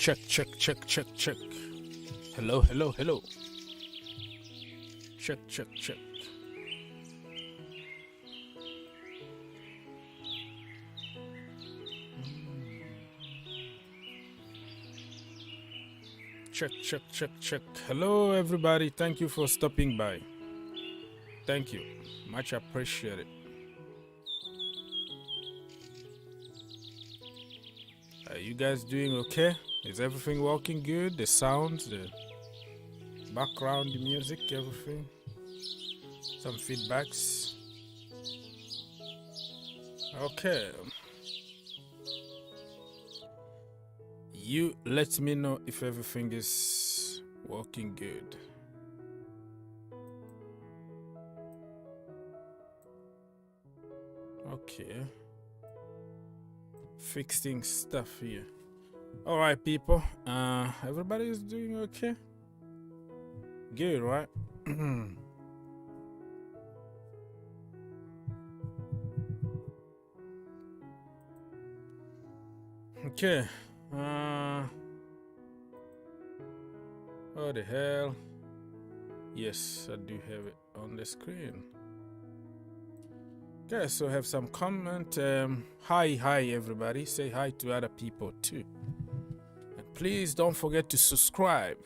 Check, check, check, check, check. Hello, hello, hello. Check, check, check. Check, check, check, check. Hello, everybody. Thank you for stopping by. Thank you. Much appreciated. Are you guys doing okay? Is everything working good? The sounds, the background, the music, everything? Some feedbacks? Okay. You let me know if everything is working good. Okay. Fixing stuff here. All right, people. Everybody is doing okay? Good, right? Okay. What the hell? Yes, I do have it on the screen. Okay, so have some comment. Hi everybody. Say hi to other people too. And please don't forget to subscribe,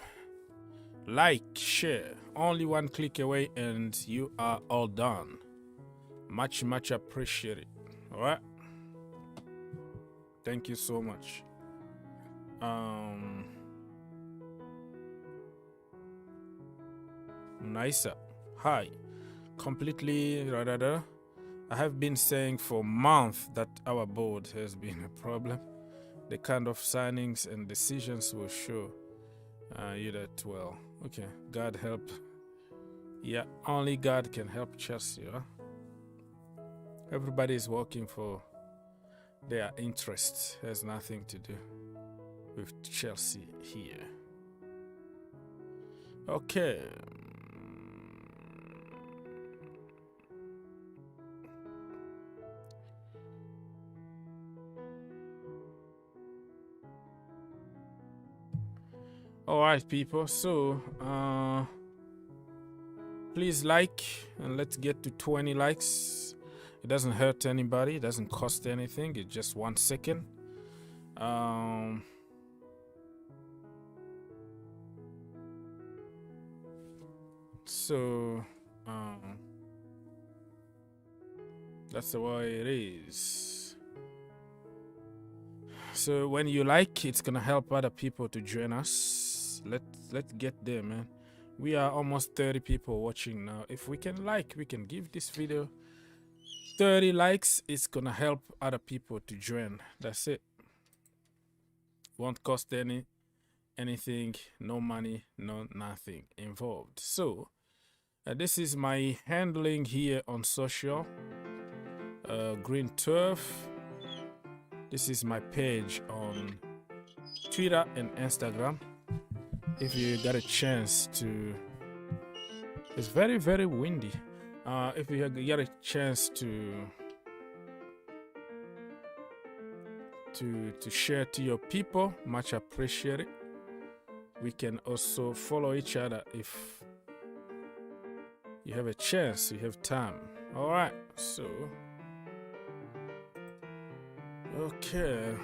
like, share. Only one click away and you are all done. Much appreciated. All right. Thank you so much. Nice. Hi. Completely I have been saying for months that our board has been a problem. The kind of signings and decisions will show you that well. Okay, God help. Yeah, only God can help Chelsea. Huh? Everybody is working for their interests. Has nothing to do with Chelsea here. Okay. All right, people. So, please like and let's get to 20 likes. It doesn't hurt anybody. It doesn't cost anything. It's just 1 second. So, that's the way it is. So when you like, it's gonna help other people to join us. Let's get there, man. We are almost 30 people watching now. If we can we can give this video 30 likes. It's gonna help other people to join. That's it. Won't cost anything. No money, no nothing involved. So this is my handling here on social. Green Turf. This is my page on Twitter and Instagram. If you got a chance to, it's very windy. If you get a chance to share to your people, much appreciated. We can also follow each other if you have a chance, you have time. All right, so okay.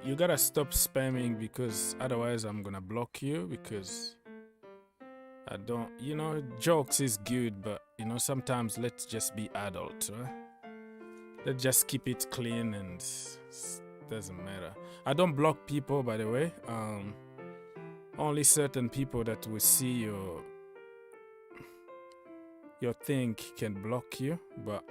You gotta stop spamming because otherwise I'm gonna block you because I don't, jokes is good, but sometimes let's just be adult, right? Let's just keep it clean and doesn't matter. I don't block people, by the way. Only certain people that will see your thing can block you, but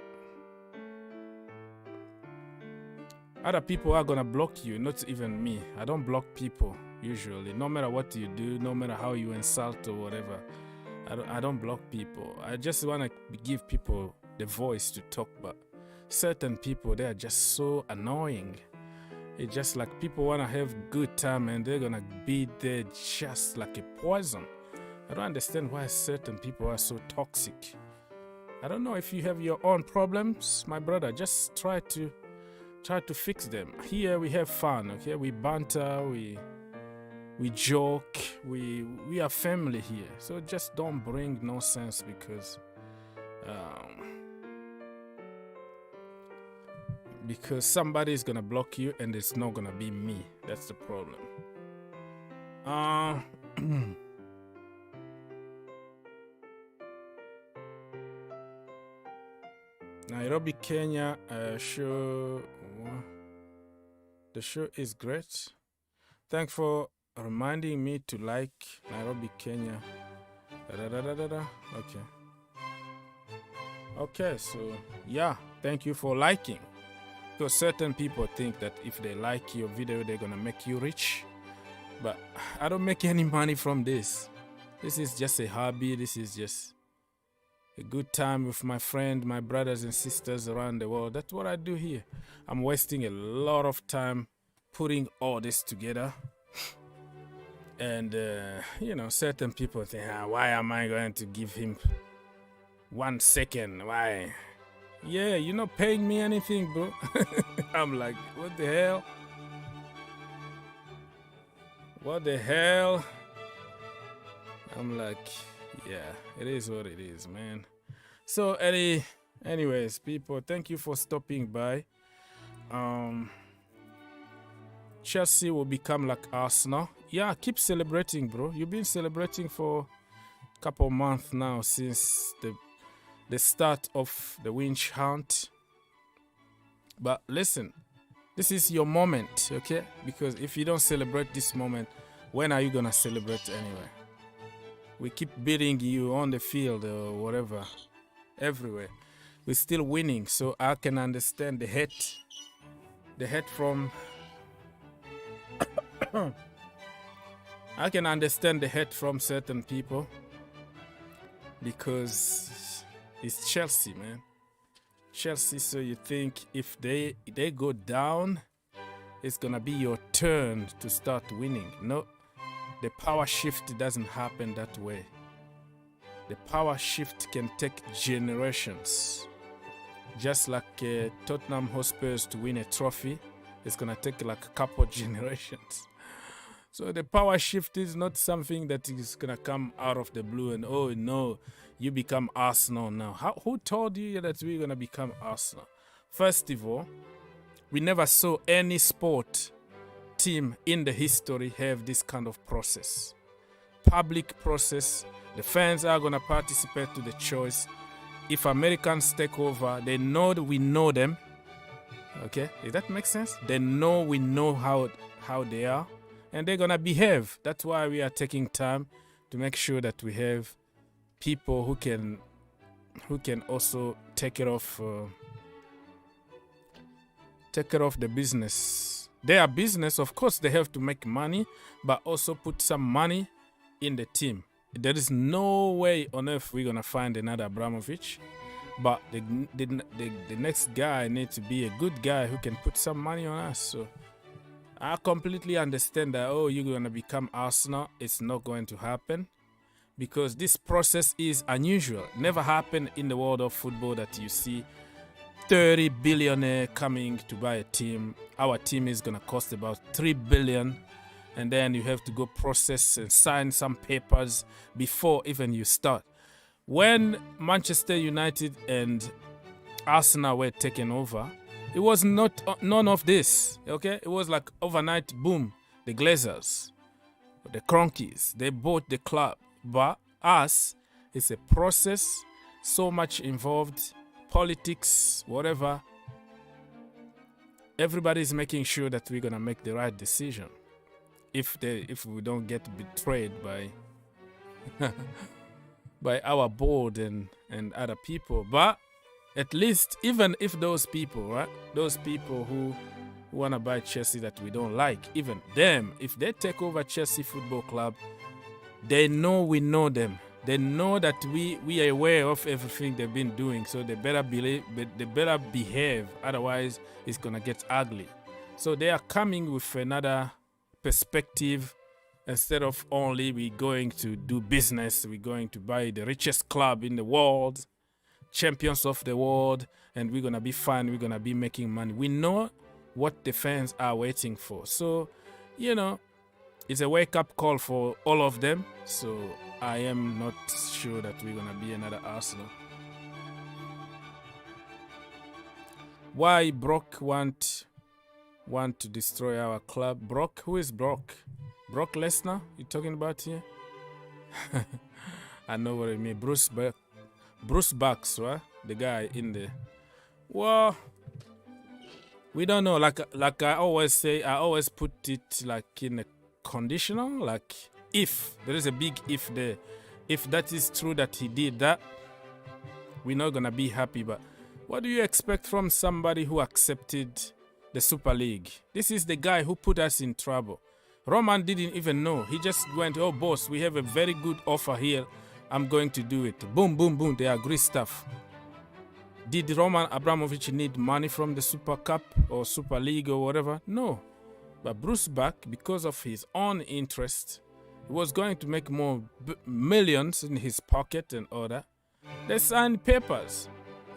other people are gonna block you, not even me. I don't block people usually, no matter what you do, no matter how you insult or whatever. I don't block people. I just wanna give people the voice to talk, but certain people, they are just so annoying. It's just like people wanna have good time and they're gonna be there just like a poison. I don't understand why certain people are so toxic. I don't know if you have your own problems, my brother. Just try to try to fix them. Here we have fun, okay? We banter, we joke, we are family here. So just don't bring nonsense because somebody is gonna block you and it's not gonna be me. That's the problem. Nairobi, Kenya, show. The show is great. Thanks for reminding me to like Nairobi, Kenya. Okay. Okay, so yeah, thank you for liking. Because certain people think that if they like your video, they're gonna make you rich. But I don't make any money from this. This is just a hobby. This is just a good time with my friend, my brothers and sisters around the world. That's what I do here. I'm wasting a lot of time putting all this together. And, you know, certain people think, why am I going to give him 1 second? Why? Yeah, you're not paying me anything, bro. I'm like, what the hell? What the hell? I'm like, yeah, it is what it is, man. So, anyways, people, thank you for stopping by. Chelsea will become like Arsenal. Yeah, keep celebrating, bro. You've been celebrating for a couple months now since the start of the winch hunt. But listen, this is your moment, okay? Because if you don't celebrate this moment, when are you gonna celebrate anyway? We keep beating you on the field or whatever, everywhere. We're still winning, so I can understand the hate from I can understand the hate from certain people because it's Chelsea, man. Chelsea, so you think if they go down, it's gonna be your turn to start winning. No, the power shift doesn't happen that way. The power shift can take generations. Just like Tottenham Hotspurs to win a trophy, it's gonna take like a couple generations. So the power shift is not something that is gonna come out of the blue and oh no, you become Arsenal now. Who told you that we're gonna become Arsenal? First of all, we never saw any sport team in the history have this kind of process. Public process. The fans are gonna participate to the choice. If Americans take over, they know that we know them. Okay, does that make sense? They know we know how they are, and they're gonna behave. That's why we are taking time to make sure that we have people who can also take care of the business. Their business, of course, they have to make money, but also put some money in the team. There is no way on earth we're gonna find another Abramovic. But the next guy needs to be a good guy who can put some money on us. So I completely understand that, oh, you're going to become Arsenal. It's not going to happen because this process is unusual. Never happened in the world of football that you see 30 billionaire coming to buy a team. Our team is going to cost about 3 billion. And then you have to go process and sign some papers before even you start. When Manchester United and Arsenal were taken over, it was none of this, okay? It was like overnight, boom, the Glazers, the Cronkies, they bought the club. But us, it's a process, so much involved, politics, whatever. Everybody's making sure that we're going to make the right decision. If we don't get betrayed by by our board and other people. But at least, even if those people, right, those people who want to buy Chelsea that we don't like, even them, if they take over Chelsea Football Club, they know we know them. They know that we are aware of everything they've been doing, so they better behave, otherwise it's gonna get ugly. So they are coming with another perspective. Instead of only we going to do business, we're going to buy the richest club in the world, champions of the world, and we're going to be fine, we're going to be making money. We know what the fans are waiting for. So, you know, it's a wake-up call for all of them. So I am not sure that we're going to be another Arsenal. Why Brock want to destroy our club? Brock? Who is Brock? Brock Lesnar? You talking about here? I know what I mean. Bruce Bucks, right? The guy in there. Well, we don't know. Like I always say, I always put it like in a conditional. Like if there is a big if there, if that is true that he did that, we're not gonna be happy. But what do you expect from somebody who accepted the Super League? This is the guy who put us in trouble. Roman didn't even know. He just went, oh boss, we have a very good offer here. I'm going to do it. Boom, boom, boom. They agree stuff. Did Roman Abramovic need money from the Super Cup or Super League or whatever? No. But Bruce Buck, because of his own interest, he was going to make more millions in his pocket and all that. They signed papers.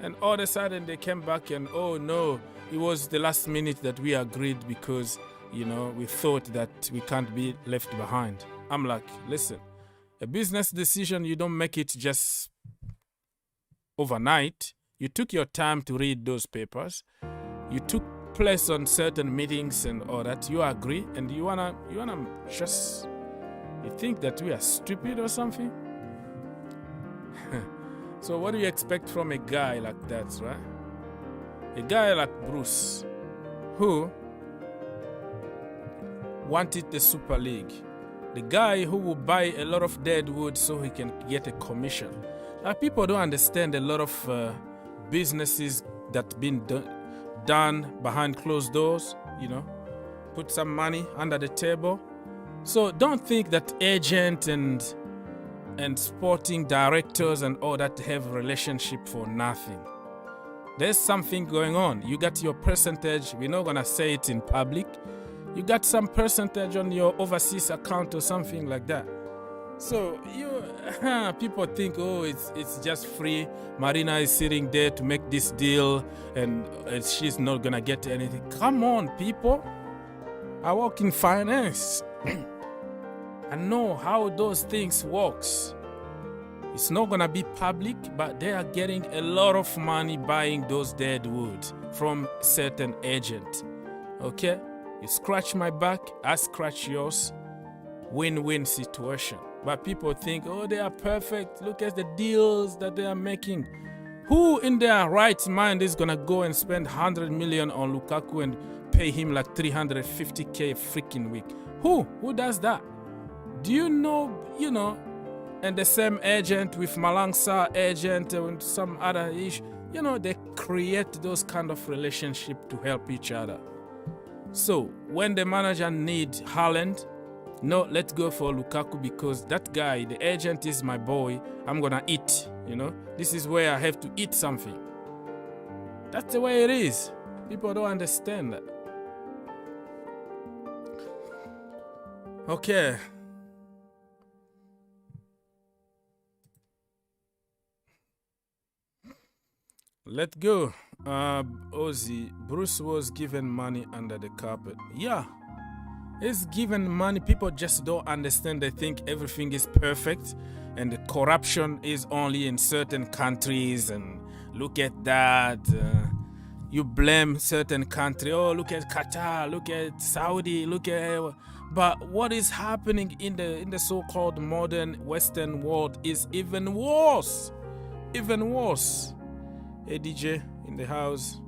And all of a sudden they came back and, oh no, it was the last minute that we agreed because, you know, we thought that we can't be left behind. I'm like, listen, a business decision, you don't make it just overnight. You took your time to read those papers. You took place on certain meetings and all that. You agree, and you wanna just, you think that we are stupid or something? So what do you expect from a guy like that, right? A guy like Bruce, who wanted the Super League. The guy who will buy a lot of dead wood so he can get a commission. Now, people don't understand a lot of businesses that been done behind closed doors, you know, put some money under the table. So don't think that agent and sporting directors and all that have a relationship for nothing. There's something going on. You got your percentage. We're not gonna say it in public. You got some percentage on your overseas account or something like that. So people think, oh, it's just free. Marina is sitting there to make this deal and she's not gonna get anything. Come on, people. I work in finance. I know how those things works. It's not gonna be public, but they are getting a lot of money buying those dead wood from certain agent. Okay? You scratch my back, I scratch yours. Win-win situation. But people think, oh, they are perfect. Look at the deals that they are making. Who in their right mind is gonna go and spend 100 million on Lukaku and pay him like 350k a freaking week? Who does that? Do you know, and the same agent with Malangsa agent and some other issue, you know, they create those kind of relationship to help each other. So when the manager needs Haaland, no, let's go for Lukaku because that guy, the agent is my boy. I'm gonna eat, you know. This is where I have to eat something. That's the way it is. People don't understand that. Okay. Let's go. Ozzy, Bruce was given money under the carpet. Yeah, he's given money. People just don't understand. They think everything is perfect and the corruption is only in certain countries. And look at that. You blame certain country. Oh, look at Qatar. Look at Saudi. Look at. But what is happening in the so-called modern Western world is even worse. Even worse. Hey DJ in the house.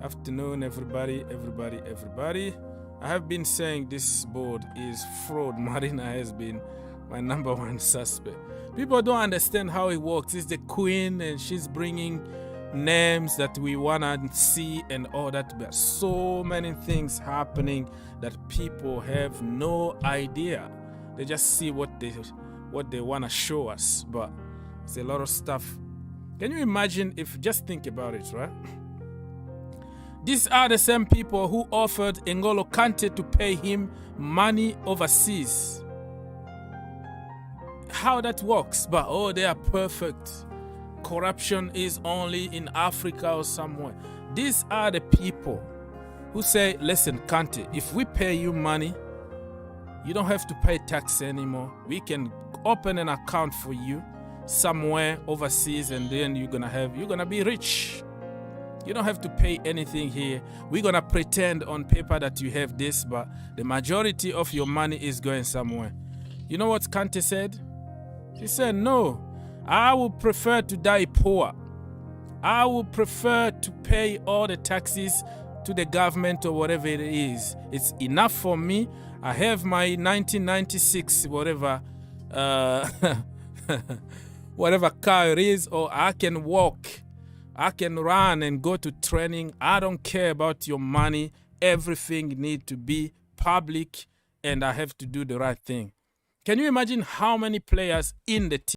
Afternoon, everybody. I have been saying this board is fraud. Marina has been my number one suspect. People don't understand how it works. It's the queen and she's bringing names that we wanna see and all that. But so many things happening that people have no idea. They just see what they wanna show us, but it's a lot of stuff. Can you imagine if, just think about it, right? These are the same people who offered N'Golo Kante to pay him money overseas. How that works, but oh, they are perfect. corruption is only in Africa or somewhere. These are the people who say, listen, Kante, if we pay you money, you don't have to pay tax anymore. We can open an account for you somewhere overseas, and then you're gonna be rich. You don't have to pay anything here. We're gonna pretend on paper that you have this, but the majority of your money is going somewhere. You know what Kante said? He said, no, I would prefer to die poor. I would prefer to pay all the taxes to the government or whatever it is. It's enough for me. I have my 1996 whatever whatever car it is, or I can walk, I can run and go to training. I don't care about your money. Everything needs to be public, and I have to do the right thing. Can you imagine how many players in the team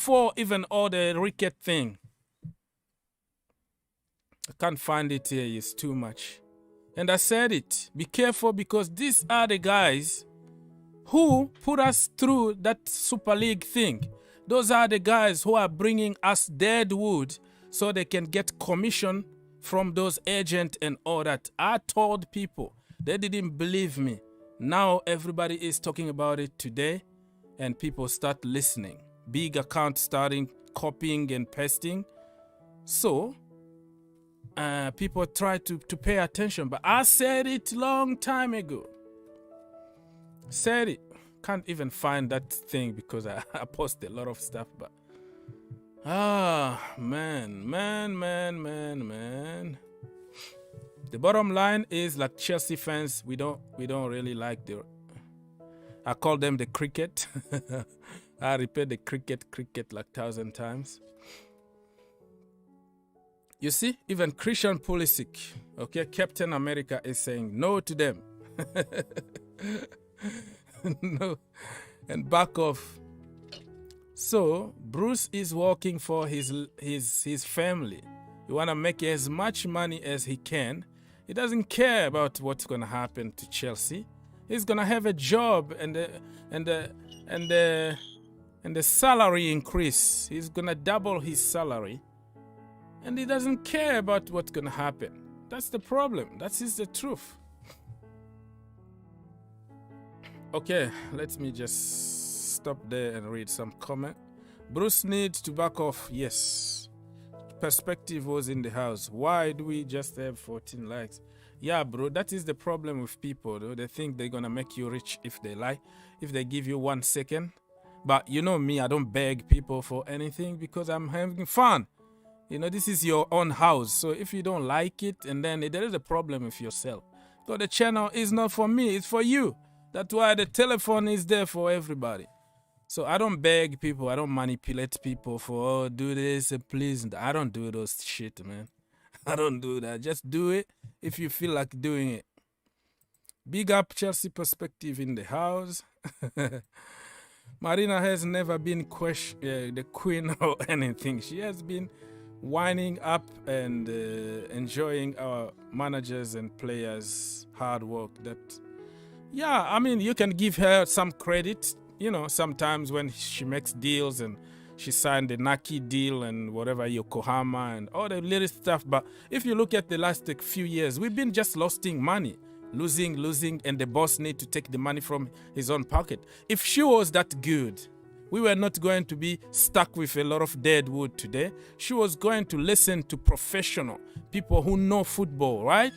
before even all the Ricketts thing? I can't find it here. It's too much. And I said it. Be careful, because these are the guys who put us through that Super League thing. Those are the guys who are bringing us dead wood so they can get commission from those agents and all that. I told people, they didn't believe me. Now everybody is talking about it today and people start listening. Big accounts starting copying and pasting. So people try to pay attention. But I said it long time ago. Said it. Can't even find that thing because I post a lot of stuff. But man. The bottom line is, like, Chelsea fans, we don't really like the. I call them the cricket. I repeat the cricket like 1,000 times. You see, even Christian Pulisic, okay, Captain America, is saying no to them. No, and back off. So Bruce is working for his family. He want to make as much money as he can. He doesn't care about what's going to happen to Chelsea. He's going to have a job and the salary increase. He's going to double his salary. And he doesn't care about what's going to happen. That's the problem. That is the truth. Okay, let me just stop there and read some comment. Bruce needs to back off. Yes. Perspective was in the house. Why do we just have 14 likes? Yeah, bro, that is the problem with people, though. They think they're going to make you rich if they lie, if they give you 1 second. But you know me, I don't beg people for anything because I'm having fun. You know, this is your own house. So if you don't like it, and then there is a problem with yourself. So the channel is not for me, it's for you. That's why the telephone is there for everybody. So I don't beg people. I don't manipulate people for, oh, do this, please. I don't do those shit, man. I don't do that. Just do it if you feel like doing it. Big up Chelsea perspective in the house. Marina has never been the queen or anything. She has been winding up and enjoying our managers and players' hard work. Yeah, I mean, you can give her some credit. You know, sometimes when she makes deals and she signed the Nike deal and whatever, Yokohama and all the little stuff. But if you look at the last few years, we've been just losing money. Losing, and the boss need to take the money from his own pocket. If she was that good, we were not going to be stuck with a lot of dead wood today. She was going to listen to professional people who know football, right?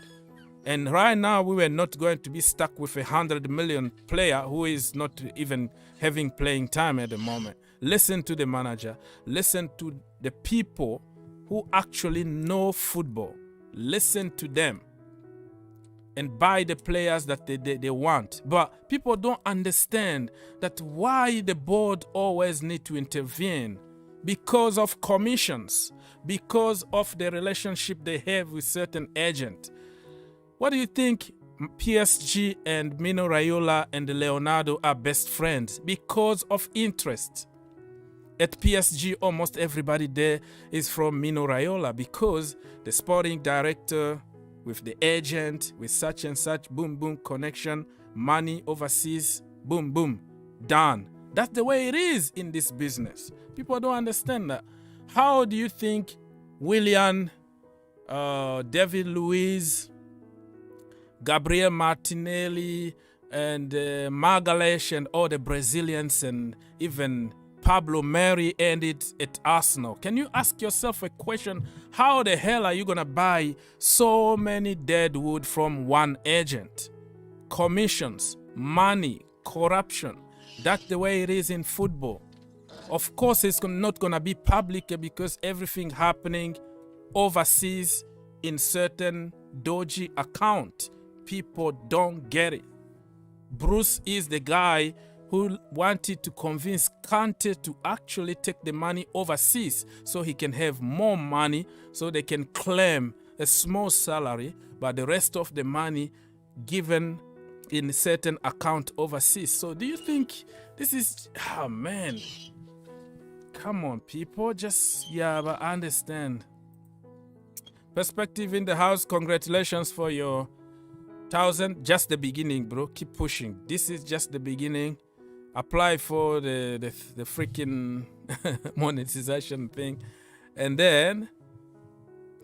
And right now, we were not going to be stuck with 100 million player who is not even having playing time at the moment. Listen to the manager. Listen to the people who actually know football. Listen to them. And buy the players that they want. But people don't understand that why the board always need to intervene. Because of commissions. Because of the relationship they have with certain agents. What do you think PSG and Mino Raiola and Leonardo are best friends? Because of interest. At PSG, almost everybody there is from Mino Raiola because the sporting director with the agent, with such and such, boom, boom, connection, money overseas, boom, boom, done. That's the way it is in this business. People don't understand that. How do you think Willian, David Luiz, Gabriel Martinelli, and Magalhaes and all the Brazilians and even Pablo Mari ended at Arsenal? Can you ask yourself a question? How the hell are you going to buy so many dead wood from one agent? Commissions, money, corruption. That's the way it is in football. Of course, it's not going to be public because everything happening overseas in certain dodgy account. People don't get it. Bruce is the guy who wanted to convince Kante to actually take the money overseas so he can have more money so they can claim a small salary, but the rest of the money given in a certain account overseas. So do you think this is, oh man, come on people, just, yeah, but understand. Perspective in the house, congratulations for your 1,000, just the beginning, bro. Keep pushing. This is just the beginning. apply for the freaking monetization thing, and then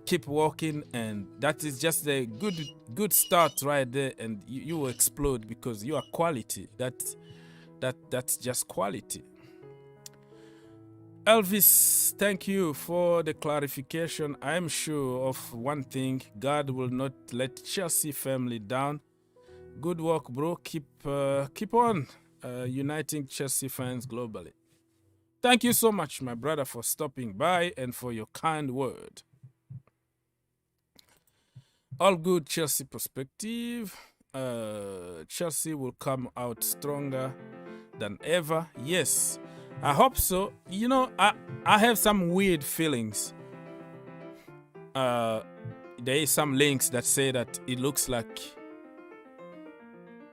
keep working, and that is just a good start right there, and you will explode because you are quality. That's just quality. Elvis, thank you for the clarification. I'm sure of one thing: God will not let Chelsea family down. Good work, bro. Keep on uniting Chelsea fans globally. Thank you so much, my brother, for stopping by and for your kind word. All good Chelsea perspective. Chelsea will come out stronger than ever. Yes, I hope so. You know, I have some weird feelings. There is some links that say that it looks like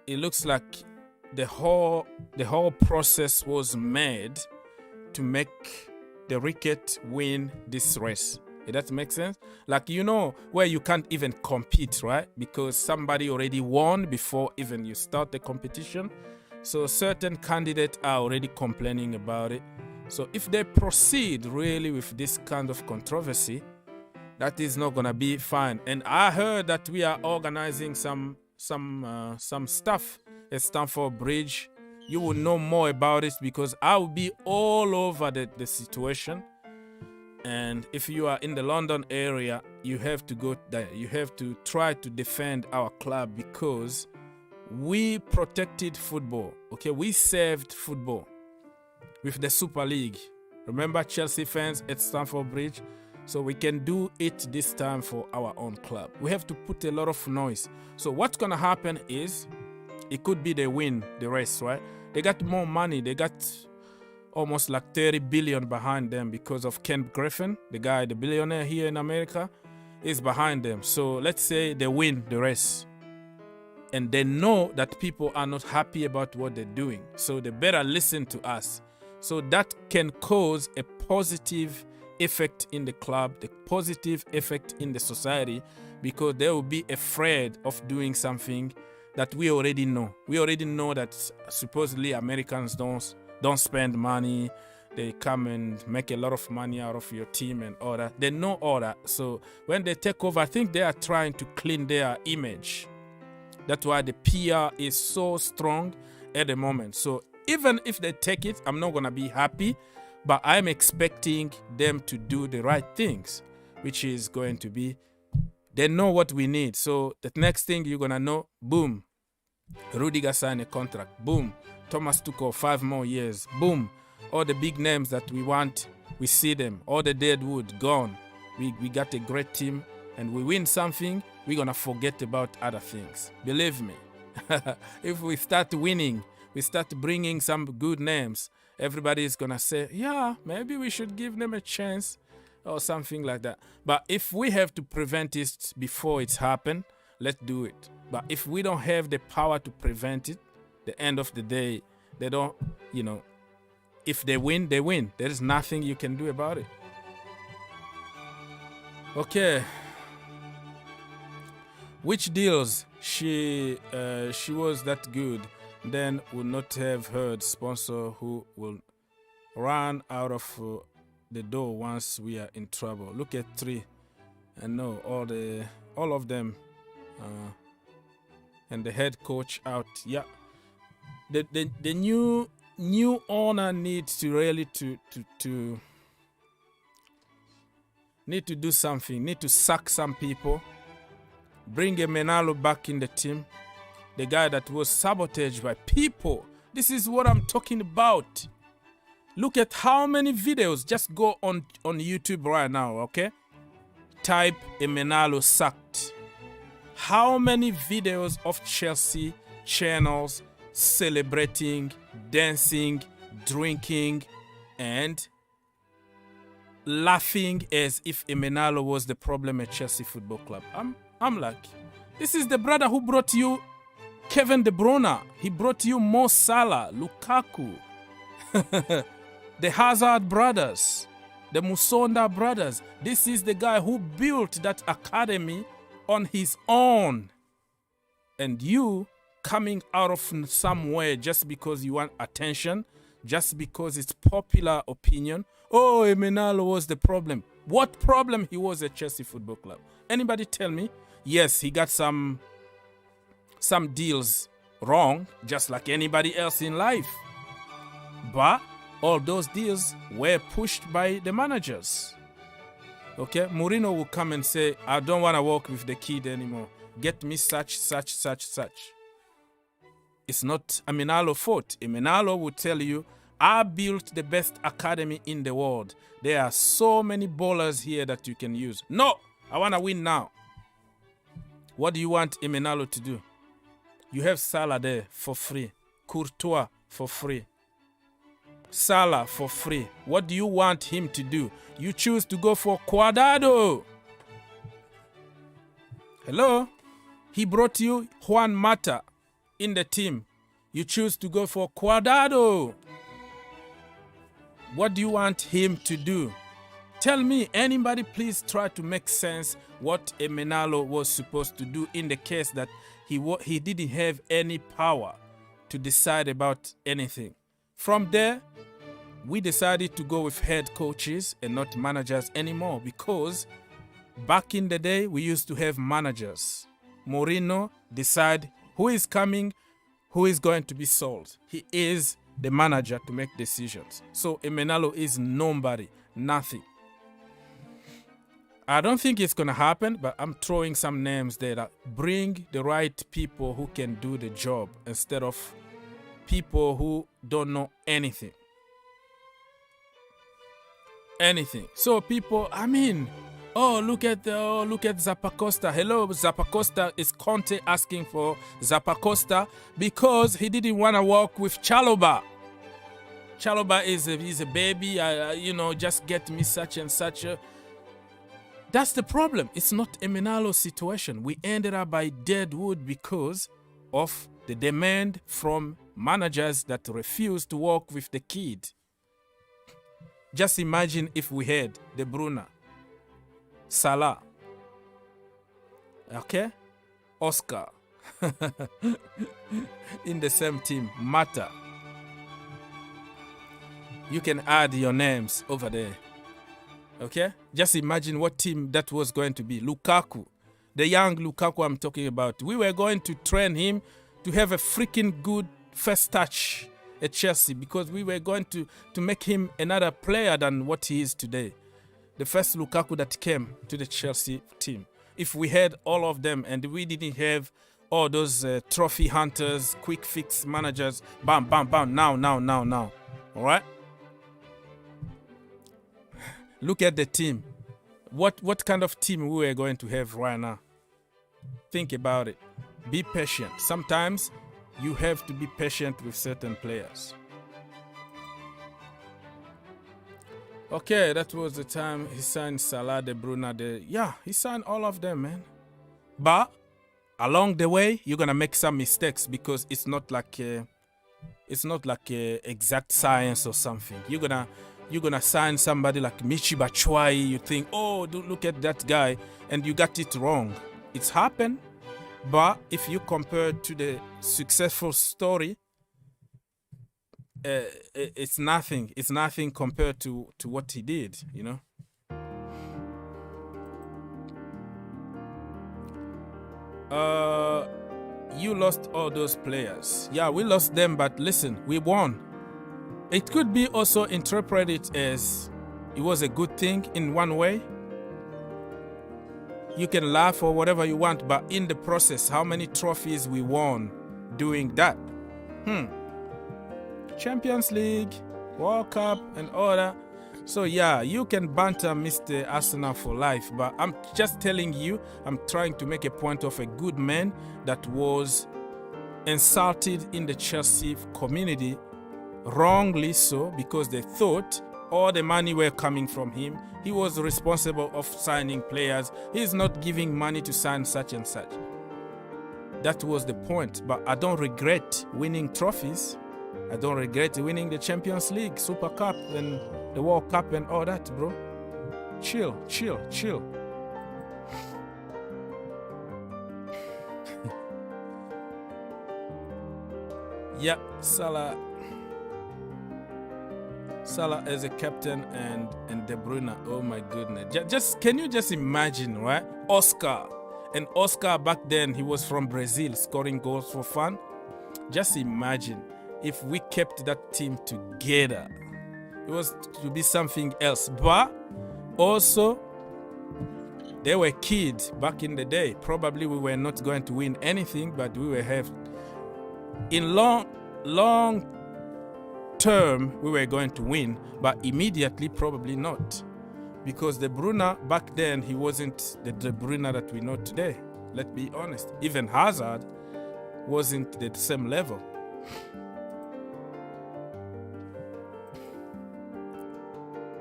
the whole process was made to make the Ricketts win this race. That makes sense? Like, you know, where you can't even compete, right? Because somebody already won before even you start the competition. So certain candidates are already complaining about it. So if they proceed really with this kind of controversy, that is not gonna be fine. And I heard that we are organizing some stuff at Stamford Bridge. You will know more about it because I will be all over the situation. And if you are in the London area, you have to go there. You have to try to defend our club because we protected football. Okay, we saved football with the Super League. Remember, Chelsea fans at Stamford Bridge? So we can do it this time for our own club. We have to put a lot of noise. So what's going to happen is it could be they win the race, right? They got more money. They got almost like 30 billion behind them because of Ken Griffin, the guy, the billionaire here in America, is behind them. So let's say they win the race. And they know that people are not happy about what they're doing. So they better listen to us. So that can cause a positive effect in the club, the positive effect in the society, because they will be afraid of doing something that we already know. We already know that supposedly Americans don't spend money. They come and make a lot of money out of your team and all that. They know all that. So when they take over, I think they are trying to clean their image. That's why the PR is so strong at the moment. So even if they take it, I'm not going to be happy. But I'm expecting them to do the right things, which is going to be, they know what we need. So the next thing you're going to know, boom, Rudiger signed a contract. Boom, Thomas Tuchel, 5 more years. Boom, all the big names that we want, we see them. All the dead wood, gone. We got a great team, and we win something, we're going to forget about other things. Believe me. If we start winning, we start bringing some good names, everybody is going to say, yeah, maybe we should give them a chance or something like that. But if we have to prevent it before it's happened, let's do it. But if we don't have the power to prevent it, the end of the day, they don't, you know, if they win, they win. There is nothing you can do about it. Okay. Which deals she was that good, then would not have heard sponsor who will run out of the door once we are in trouble. Look at 3 and no, all of them and the head coach out. Yeah, the new owner needs to really to need to do something. Need to sack some people. Bring a Menalo back in the team. The guy that was sabotaged by people. This is what I'm talking about. Look at how many videos. Just go on YouTube right now, okay? Type Emenalo sacked. How many videos of Chelsea channels celebrating, dancing, drinking, and laughing as if Emenalo was the problem at Chelsea Football Club? I'm like, this is the brother who brought you Kevin De Bruyne. He brought you Mo Salah, Lukaku, the Hazard brothers, the Musonda brothers. This is the guy who built that academy on his own. And you coming out of somewhere just because you want attention, just because it's popular opinion. Oh, Emenalo was the problem. What problem he was at Chelsea Football Club? Anybody tell me? Yes, he got some deals wrong, just like anybody else in life. But all those deals were pushed by the managers. Okay, Mourinho will come and say, I don't want to work with the kid anymore. Get me such. It's not Emenalo's fault. Emenalo will tell you, I built the best academy in the world. There are so many ballers here that you can use. No, I want to win now. What do you want Emenalo to do? You have Salah there for free. Courtois for free. Salah for free. What do you want him to do? You choose to go for Cuadrado. Hello? He brought you Juan Mata in the team. You choose to go for Cuadrado. What do you want him to do? Tell me, anybody please try to make sense what Emenalo was supposed to do in the case that he didn't have any power to decide about anything. From there, we decided to go with head coaches and not managers anymore, because back in the day, we used to have managers. Mourinho decide who is coming, who is going to be sold. He is the manager to make decisions. So Emenalo is nobody, nothing. I don't think it's going to happen, but I'm throwing some names there that bring the right people who can do the job instead of people who don't know anything. So people, look at Zappacosta. Hello, Zappacosta. Is Conte asking for Zappacosta because he didn't want to work with Chalobah. Chalobah is a baby. Just get me such and such. That's the problem. It's not Emenalo's situation. We ended up by deadwood because of the demand from managers that refuse to work with the kid. Just imagine if we had De Bruyne, Salah, okay, Oscar in the same team, Mata. You can add your names over there. Okay? Just imagine what team that was going to be. Lukaku, the young Lukaku I'm talking about. We were going to train him to have a freaking good first touch at Chelsea because we were going to make him another player than what he is today. The first Lukaku that came to the Chelsea team. If we had all of them and we didn't have all those trophy hunters, quick fix managers, bam, bam, bam, now. All right? Look at the team. What kind of team we were going to have right now? Think about it. Be patient. Sometimes you have to be patient with certain players. Okay, that was the time he signed Salah, De Bruyne. He signed all of them, man. But along the way, you're gonna make some mistakes because it's not like exact science or something. You're gonna sign somebody like Michy Batshuayi. You think, oh, look at that guy, and you got it wrong. It's happened, but if you compare to the successful story, it's nothing. It's nothing compared to what he did. You lost all those players. Yeah, we lost them, but listen, we won. It could be also interpreted as it was a good thing in one way. You can laugh or whatever you want, but in the process, how many trophies we won doing that? Champions League, World Cup, and all that. So yeah, you can banter Mr. Arsenal for life, but I'm just telling you, I'm trying to make a point of a good man that was insulted in the Chelsea community, wrongly so, because they thought all the money were coming from him. He was responsible of signing players. He's not giving money to sign such and such. That was the point, but I don't regret winning trophies. I don't regret winning the Champions League, Super Cup, and the World Cup and all that, bro. Chill. Yeah, Salah as a captain and De Bruyne. Oh my goodness! Just can you just imagine, right? Oscar back then he was from Brazil, scoring goals for fun. Just imagine if we kept that team together. It was to be something else. But also, they were kids back in the day. Probably we were not going to win anything, but we will have in long term we were going to win, but immediately probably not, because De Bruyne back then he wasn't the De Bruyne that we know today. Let's be honest. Even Hazard wasn't the same level.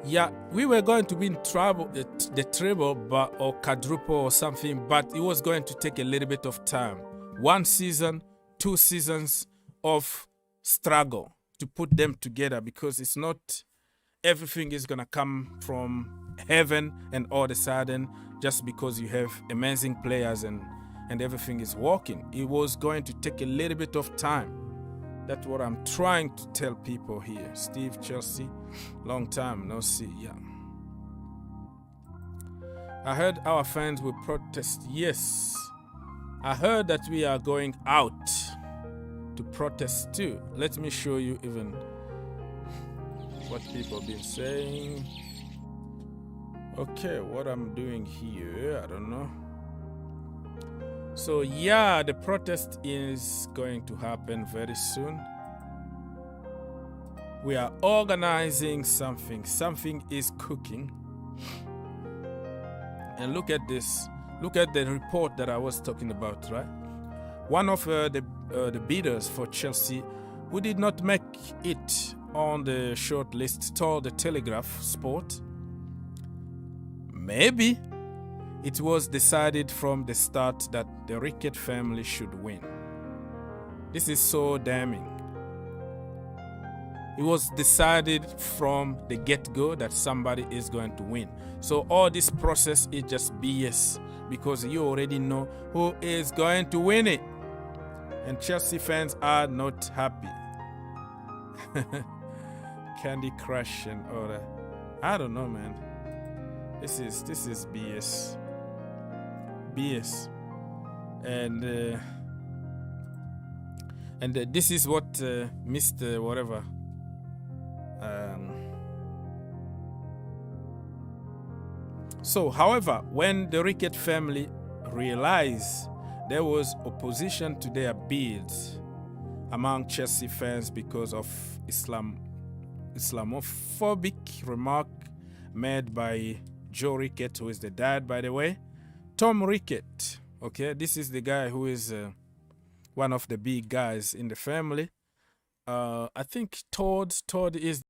Yeah, we were going to win the treble, or quadruple or something, but it was going to take a little bit of time. 1 season, 2 seasons of struggle to put them together, because it's not everything is gonna come from heaven and all of a sudden just because you have amazing players and everything is working. It was going to take a little bit of time. That's what I'm trying to tell people here. Steve, Chelsea, long time no see. Yeah, I heard our fans will protest. Yes, I heard that we are going out to protest too. Let me show you even what people have been saying. Okay, what I'm doing here, I don't know. So yeah, the protest is going to happen very soon. We are organizing something. Something is cooking. And look at this. Look at the report that I was talking about, right? One of the bidders for Chelsea who did not make it on the short list told the Telegraph Sport, maybe it was decided from the start that the Ricketts family should win. This is so damning. It was decided from the get-go that somebody is going to win. So all this process is just BS, because you already know who is going to win it. And Chelsea fans are not happy. Candy Crush and all that. I don't know, man. This is BS. BS. And this is what Mr. whatever so however, when the Ricketts family realized there was opposition to their bids among Chelsea fans because of Islamophobic remark made by Joe Ricketts, who is the dad, by the way. Tom Ricketts, okay, this is the guy who is one of the big guys in the family. I think Todd is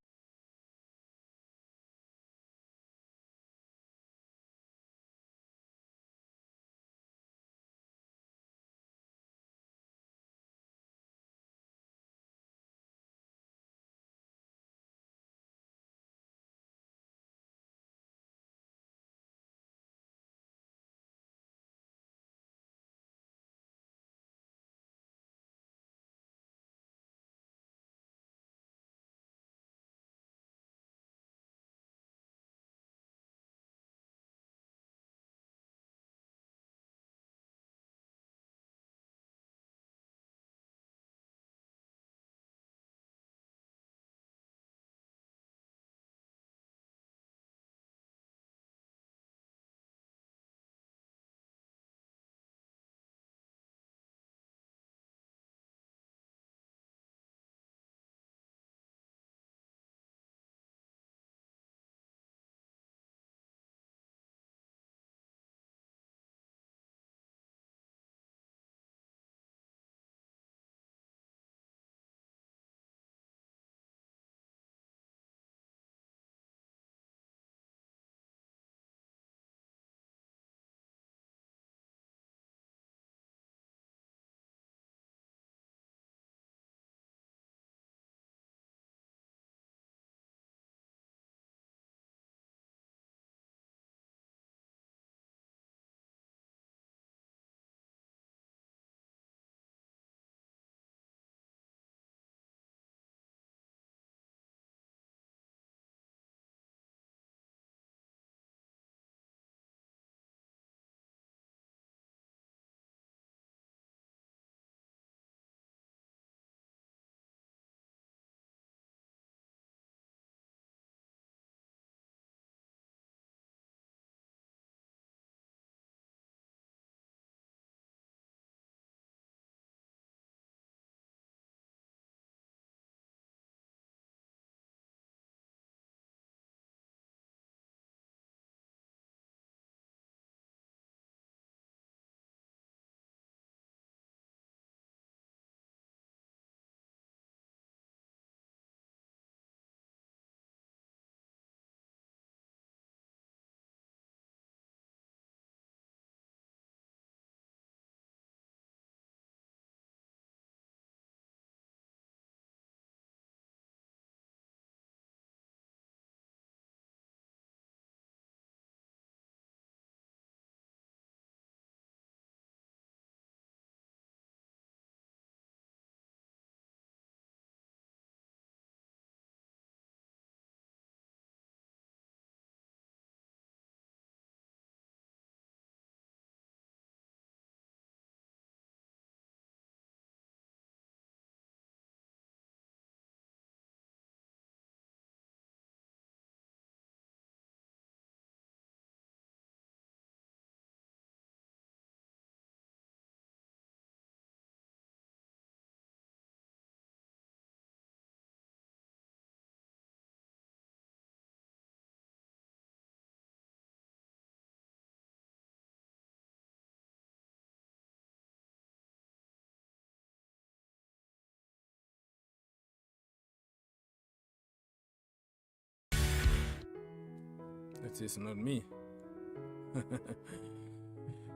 It is not me.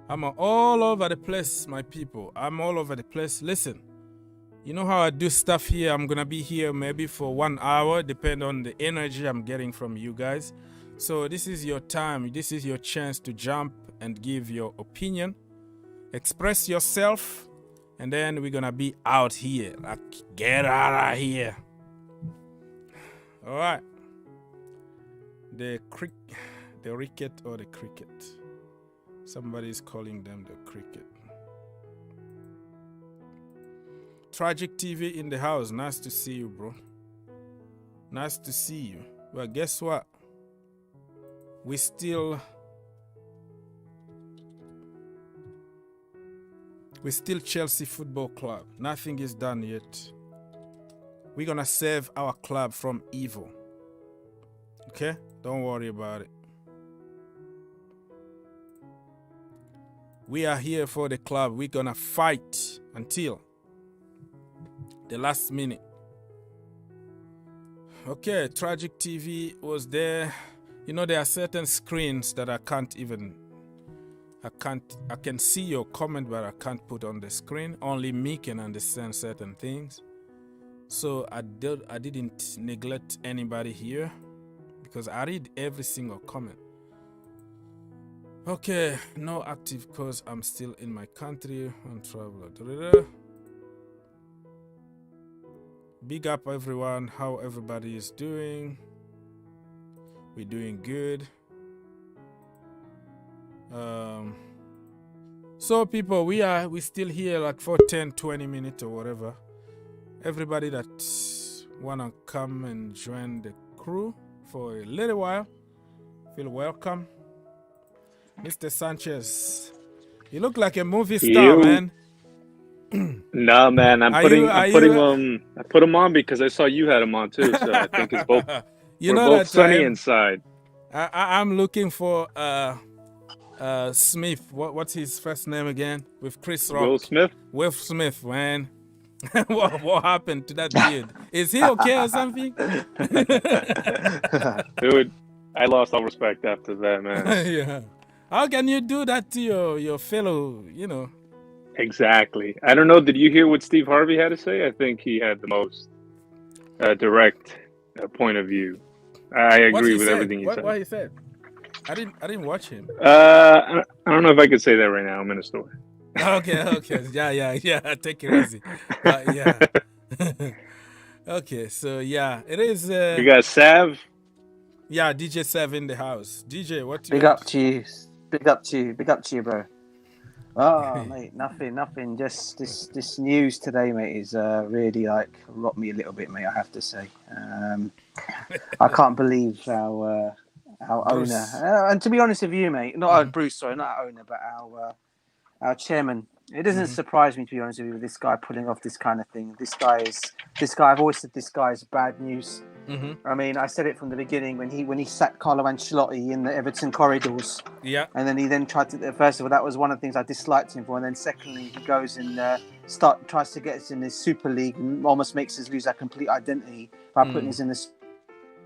I'm all over the place, my people. I'm all over the place. Listen, you know how I do stuff here? I'm going to be here maybe for 1 hour, depending on the energy I'm getting from you guys. So this is your time. This is your chance to jump and give your opinion. Express yourself. And then we're going to be out here. Like, get out of here. All right. The Ricketts or the cricket. Somebody's calling them the cricket. Tragic TV in the house. Nice to see you, bro. Nice to see you. Well, guess what? We still Chelsea Football Club. Nothing is done yet. We're gonna save our club from evil. Okay? Don't worry about it. We are here for the club. We're gonna fight until the last minute. Okay, Tragic TV was there. You know, there are certain screens that I can see your comment, but I can't put on the screen. Only me can understand certain things. So I didn't neglect anybody here because I read every single comment. Okay, no active because I'm still in my country on travel. Big up everyone, how everybody is doing. We're doing good. So people, we still here like for 10-20 minutes or whatever. Everybody that wanna come and join the crew for a little while, feel welcome. Mr. Sanchez, you look like a movie star, man. Nah, man, I put him on because I saw you had him on too. So I think it's both. We're both sunny inside. I'm looking for Smith. What's his first name again? With Chris Rock. Will Smith. Will Smith, man. what happened to that beard? Is he okay or something? Dude, I lost all respect after that, man. Yeah. How can you do that to your fellow, you know? Exactly. I don't know. Did you hear what Steve Harvey had to say? I think he had the most direct point of view. I agree with everything he said. What he said? I didn't watch him. I don't know if I could say that right now. I'm in a store. Okay. Yeah. Take it easy. Yeah. Okay, so yeah, it is. You got Sav? Yeah, DJ Sav in the house. DJ, what? Big up to you, bro. Oh, mate, nothing. Just this news today, mate, is really like rocked me a little bit, mate. I have to say. I can't believe our owner, and to be honest with you, mate, not Bruce, sorry, not our owner, but our chairman. It doesn't surprise me, to be honest with you, with this guy pulling off this kind of thing. This guy. I've always said this guy is bad news. I mean, I said it from the beginning when he sacked Carlo Ancelotti in the Everton corridors. Yeah. And then he tried to. First of all, that was one of the things I disliked him for. And then secondly, he goes and tries to get us in the Super League and almost makes us lose our complete identity by putting us in the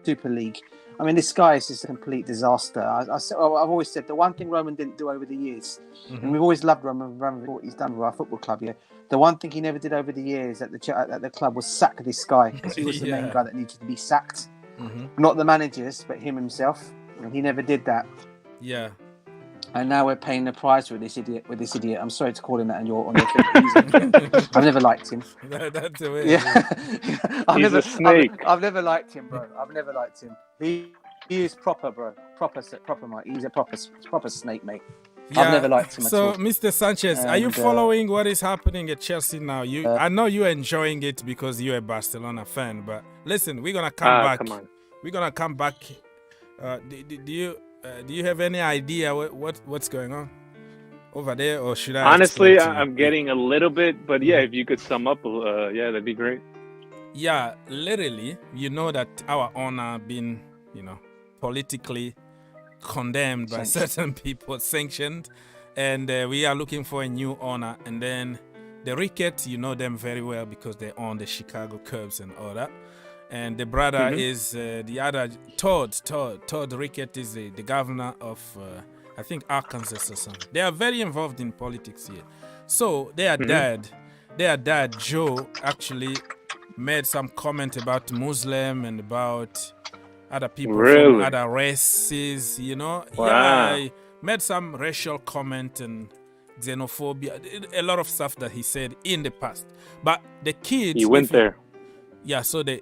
Super League. I mean, this guy is just a complete disaster. I've always said the one thing Roman didn't do over the years, and we've always loved Roman what he's done with our football club. Yeah, the one thing he never did over the years at the club was sack this guy, because he was the main guy that needed to be sacked. Not the managers, but him himself. And he never did that. Yeah. And now we're paying the price with this idiot. I'm sorry to call him that on your I've never liked him. That's the way. Yeah. A snake. I've never liked him, bro. I've never liked him. He is proper, bro. Proper, mate. He's a proper snake, mate. Yeah. I've never liked him at all. So, Mr. Sanchez, are you following what is happening at Chelsea now? I know you're enjoying it because you're a Barcelona fan, but listen, we're gonna come back. Come on. We're gonna come back. Do you have any idea what's going on over there, or should I? Honestly, I'm getting a little bit, but yeah, if you could sum up, that'd be great. Yeah, literally, you know that our owner been, politically condemned by certain people, sanctioned, and we are looking for a new owner. And then the Ricketts, you know them very well because they own the Chicago Cubs and all that. and the brother is the other Todd Ricketts is the governor of I think Arkansas or something. They are very involved in politics here. So their dad Joe actually made some comment about Muslim and about other people from other races, you know. Wow. Yeah, he made some racial comment and xenophobia, a lot of stuff that he said in the past. But the kids, he went there. Yeah, so the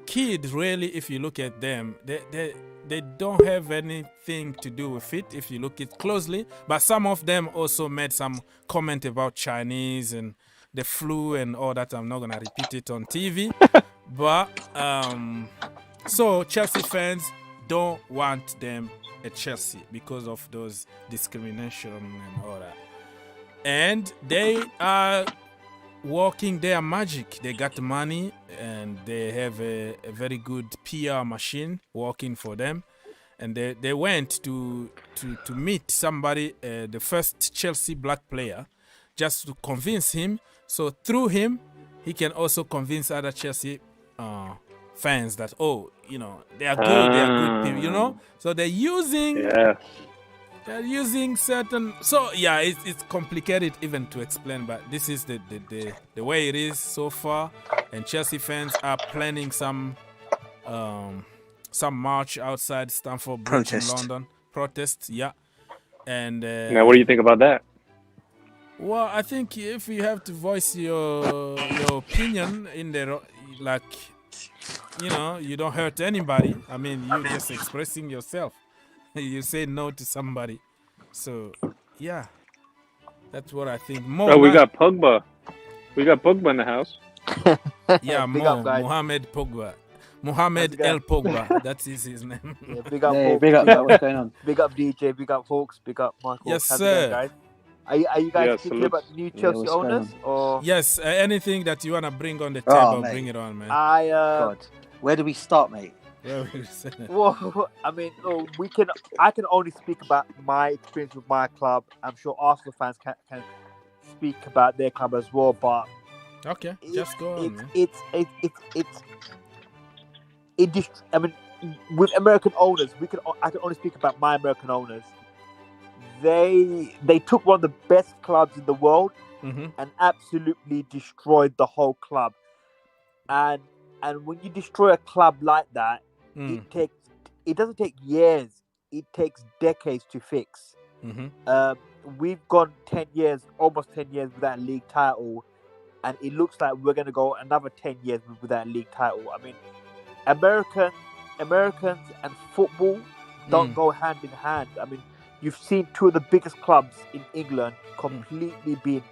kids really, if you look at them, they don't have anything to do with it if you look it closely. But some of them also made some comment about Chinese and the flu and all that. I'm not gonna repeat it on TV. But so Chelsea fans don't want them at Chelsea because of those discrimination and all that. And they are working their magic. They got money and they have a very good PR machine working for them. And they went to meet somebody, the first Chelsea black player, just to convince him. So through him, he can also convince other Chelsea fans that, oh, you know, they are good people, you know. So they're using certain. So yeah, it's complicated even to explain, but this is the way it is so far. And Chelsea fans are planning some march outside Stamford Bridge in London. Protest, yeah. And now, what do you think about that? Well, I think if you have to voice your opinion in the, like, you know, you don't hurt anybody. I mean, you're just expressing yourself. You say no to somebody. So, yeah, that's what I think. We got Pogba. We got Pogba in the house. Yeah, Mohamed Pogba. Mohamed El Pogba. That's his name. Yeah, big up, big up, what's going on? Big up DJ, big up Hawks, big up Michael. Yes, how's sir. it going, guys? Are you guys thinking about the new Chelsea owners? Or yes, anything that you want to bring on the table, bring it on, man. God, where do we start, mate? Well, I mean, I can only speak about my experience with my club. I'm sure Arsenal fans can speak about their club as well. But okay, just go on, man. I mean, with American owners, I can only speak about my American owners. They took one of the best clubs in the world and absolutely destroyed the whole club. And when you destroy a club like that, it doesn't take years. It takes decades to fix. We've gone 10 years, almost 10 years without a league title, and it looks like we're going to go another 10 years without a league title. I mean, Americans and football don't go hand in hand. I mean, you've seen two of the biggest clubs in England completely being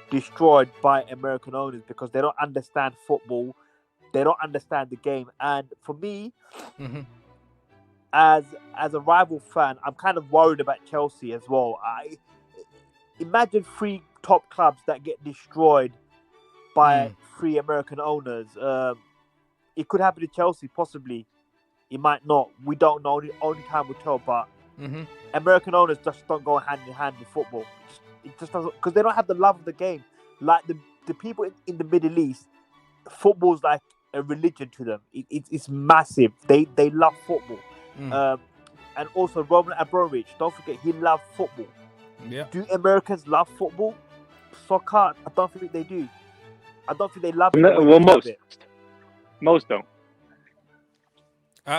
destroyed by American owners because they don't understand football. They don't understand the game. And for me, as a rival fan, I'm kind of worried about Chelsea as well. I imagine 3 top clubs that get destroyed by 3 American owners. It could happen to Chelsea, possibly. It might not. We don't know. Only time will tell. But American owners just don't go hand in hand with football. It just doesn't, because they don't have the love of the game. Like the people in the Middle East, football's like a religion to them. It's massive. They love football. And also Roman Abramovic, don't forget, he loved football. Yeah. Do Americans love football? Soccer, I don't think they do. I don't think they love it. Well, most don't.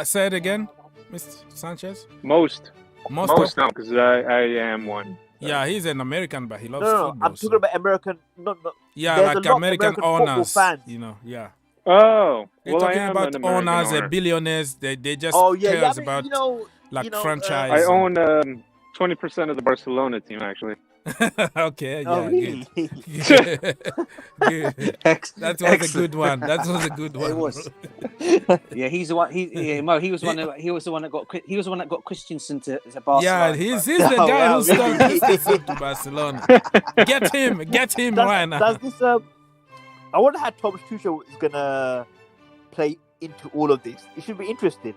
Say it again, Mr. Sanchez. Most don't, because I am one. Yeah, he's an American, but he loves no, football. I'm talking about American. No. Yeah, like American owners, fans. you know. Yeah. Oh, You're talking about owners and billionaires. They just cares about franchise. I own 20% of the Barcelona team, actually. Okay, yeah, really? Good. That was a good one. That was a good one. It was. Yeah, he's the one. He was the one that got Christensen to Barcelona. Yeah, he's the guy who stole Christensen to Barcelona. Get him right now. Does this? I wonder how Thomas Tuchel is gonna play into all of this. It should be interesting.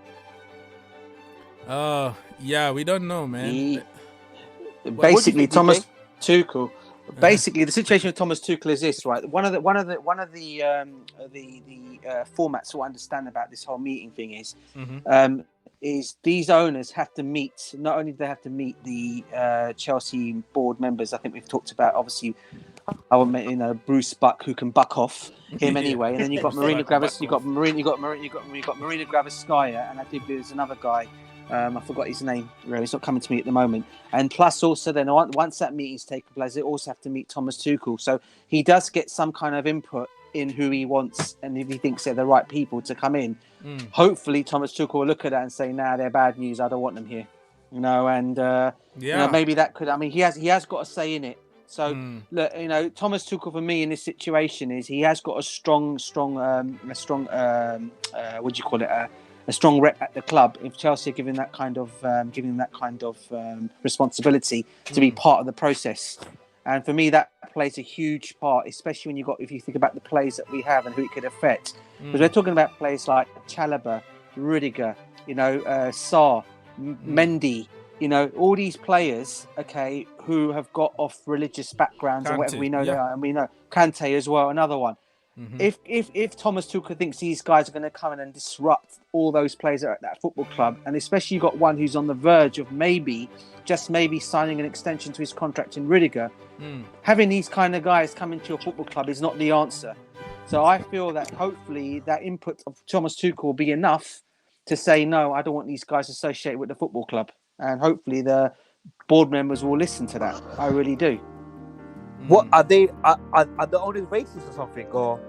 Oh, yeah, we don't know, man. Basically, Thomas Tuchel. Basically, the situation with Thomas Tuchel is this, right? One of the formats to understand about this whole meeting thing is these owners have to meet. Not only do they have to meet the Chelsea board members. I think we've talked about, obviously, Bruce Buck, who can buck off him anyway, and then you've got Marina Granovkaia, and I think there's another guy. I forgot his name. It's not coming to me at the moment. And plus, also, then once that meeting's taken place, they also have to meet Thomas Tuchel. So he does get some kind of input in who he wants, and if he thinks they're the right people to come in. Hopefully, Thomas Tuchel will look at that and say, "Nah, they're bad news. I don't want them here." And maybe that could. I mean, he has got a say in it. So look, Thomas Tuchel for me in this situation is he has got a strong a strong rep at the club. If Chelsea are giving that kind of responsibility to be part of the process, and for me that plays a huge part, especially if you think about the players that we have and who it could affect. Because we're talking about players like Chalobah, Rudiger, Sarr, Mendy. All these players, who have got off religious backgrounds or whatever we know they are, and we know Kante as well, another one. If Thomas Tuchel thinks these guys are going to come in and disrupt all those players at that football club, and especially you've got one who's on the verge of just maybe signing an extension to his contract in Rudiger, having these kind of guys come into your football club is not the answer. So I feel that hopefully that input of Thomas Tuchel will be enough to say, no, I don't want these guys associated with the football club. And hopefully the board members will listen to that. I really do. What are they? Are the owners racist or something? Or